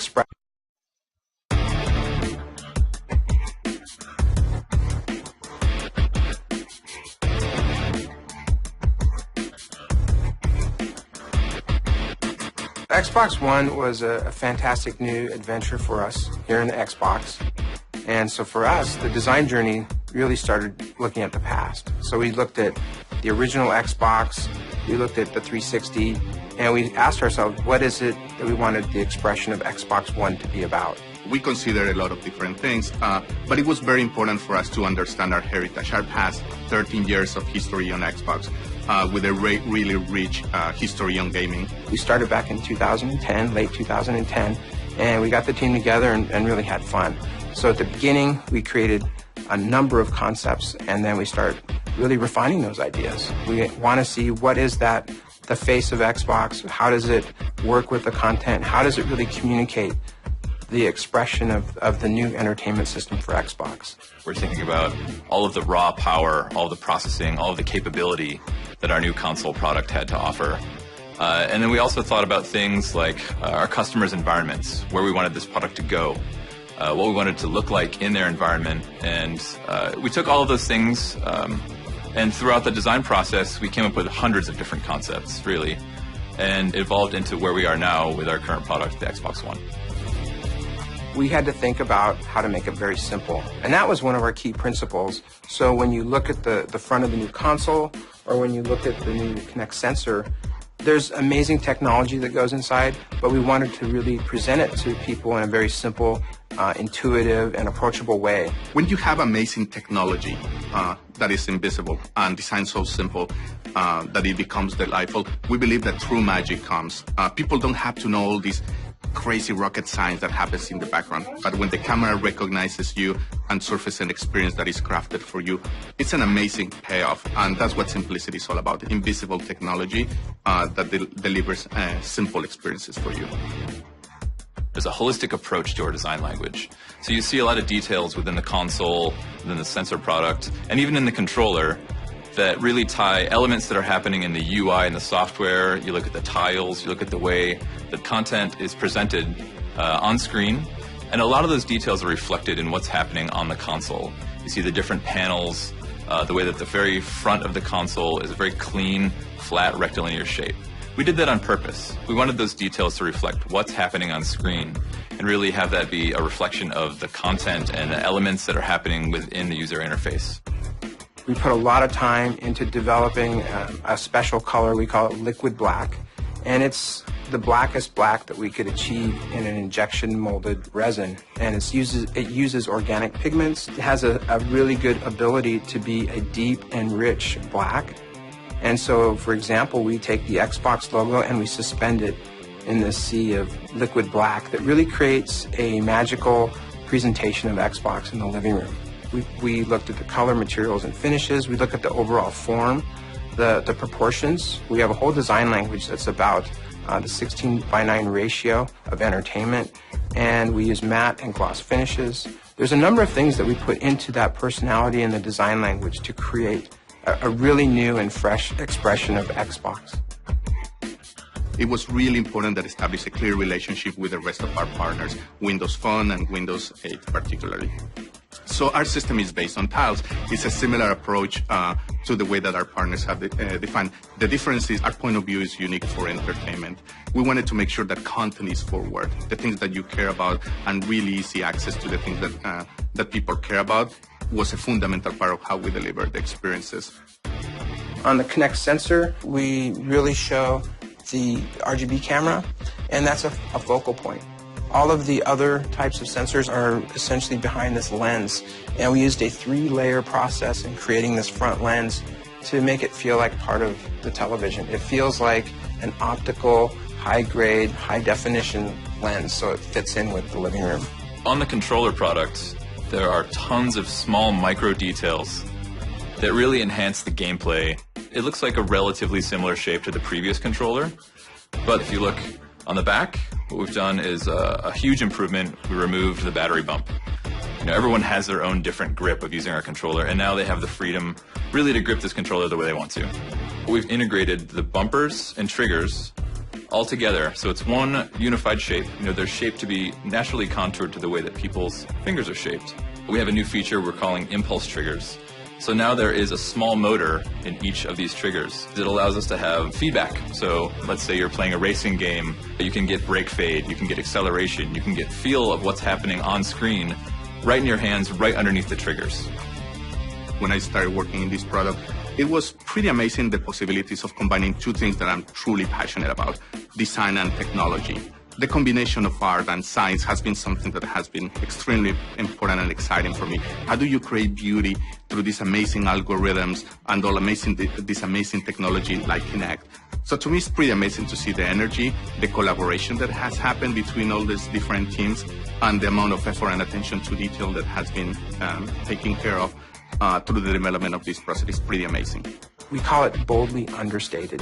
express. Xbox One was a fantastic new adventure for us here in the Xbox. And so for us, the design journey really started looking at the past. So we looked at the original Xbox, we looked at the 360, and we asked ourselves, what is it that we wanted the expression of Xbox One to be about? We considered a lot of different things, but it was very important for us to understand our heritage, our past 13 years of history on Xbox, with a really rich history on gaming. We started back in 2010, late 2010, and we got the team together and really had fun. So at the beginning, we created a number of concepts, and then we start really refining those ideas. We want to see what is that, the face of Xbox, how does it work with the content, how does it really communicate the expression of the new entertainment system for Xbox. We're thinking about all of the raw power, all of the processing, all of the capability that our new console product had to offer. And then we also thought about things like our customers' environments, where we wanted this product to go, what we wanted to look like in their environment. And we took all of those things, and throughout the design process, we came up with hundreds of different concepts, really, and evolved into where we are now with our current product, the Xbox One. We had to think about how to make it very simple. And that was one of our key principles. So when you look at the front of the new console, or when you look at the new Kinect sensor, there's amazing technology that goes inside, but we wanted to really present it to people in a very simple, intuitive, and approachable way. When you have amazing technology that is invisible and designed so simple that it becomes delightful, we believe that true magic comes. People don't have to know all these crazy rocket science that happens in the background, but when the camera recognizes you and surfaces an experience that is crafted for you, it's an amazing payoff, and that's what simplicity is all about, invisible technology that delivers simple experiences for you. There's a holistic approach to our design language. So you see a lot of details within the console, within the sensor product, and even in the controller that really tie elements that are happening in the UI and the software. You look at the tiles, you look at the way that content is presented on screen, and a lot of those details are reflected in what's happening on the console. You see the different panels, the way that the very front of the console is a very clean, flat, rectilinear shape. We did that on purpose. We wanted those details to reflect what's happening on screen and really have that be a reflection of the content and the elements that are happening within the user interface. We put a lot of time into developing a special color, we call it liquid black, and it's the blackest black that we could achieve in an injection molded resin. And it uses organic pigments. It has a really good ability to be a deep and rich black. And so, for example, we take the Xbox logo and we suspend it in this sea of liquid black that really creates a magical presentation of Xbox in the living room. We looked at the color, materials, and finishes. We looked at the overall form, the proportions. We have a whole design language that's about the 16:9 ratio of entertainment, and we use matte and gloss finishes. There's a number of things that we put into that personality and the design language to create a really new and fresh expression of Xbox. It was really important that establish a clear relationship with the rest of our partners, Windows Phone and Windows 8 particularly. So our system is based on tiles. It's a similar approach to the way that our partners have defined. The difference is our point of view is unique for entertainment. We wanted to make sure that content is forward, the things that you care about, and really easy access to the things that people care about was a fundamental part of how we deliver the experiences. On the Kinect sensor, we really show the RGB camera, and that's a focal point. All of the other types of sensors are essentially behind this lens, and we used a 3-layer process in creating this front lens to make it feel like part of the television. It feels like an optical, high-grade, high-definition lens, so it fits in with the living room. On the controller product, there are tons of small micro details that really enhance the gameplay. It looks like a relatively similar shape to the previous controller, but if you look on the back, what we've done is a huge improvement. We removed the battery bump. You know, everyone has their own different grip of using our controller, and now they have the freedom really to grip this controller the way they want to. We've integrated the bumpers and triggers all together. So it's one unified shape. They're shaped to be naturally contoured to the way that people's fingers are shaped. We have a new feature we're calling impulse triggers. So now there is a small motor in each of these triggers. It allows us to have feedback. So let's say you're playing a racing game, you can get brake fade, you can get acceleration, you can get feel of what's happening on screen right in your hands, right underneath the triggers. When I started working in this product, it was pretty amazing the possibilities of combining two things that I'm truly passionate about, design and technology. The combination of art and science has been something that has been extremely important and exciting for me. How do you create beauty through these amazing algorithms and all this amazing technology like Kinect? So to me, it's pretty amazing to see the energy, the collaboration that has happened between all these different teams, and the amount of effort and attention to detail that has been taken care of through the development of this process. Is pretty amazing. We call it boldly understated.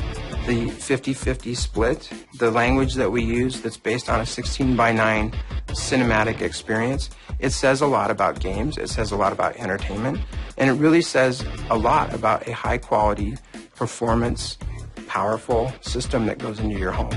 The 50-50 split, the language that we use that's based on a 16:9 cinematic experience, it says a lot about games, it says a lot about entertainment, and it really says a lot about a high quality, performance, powerful system that goes into your home.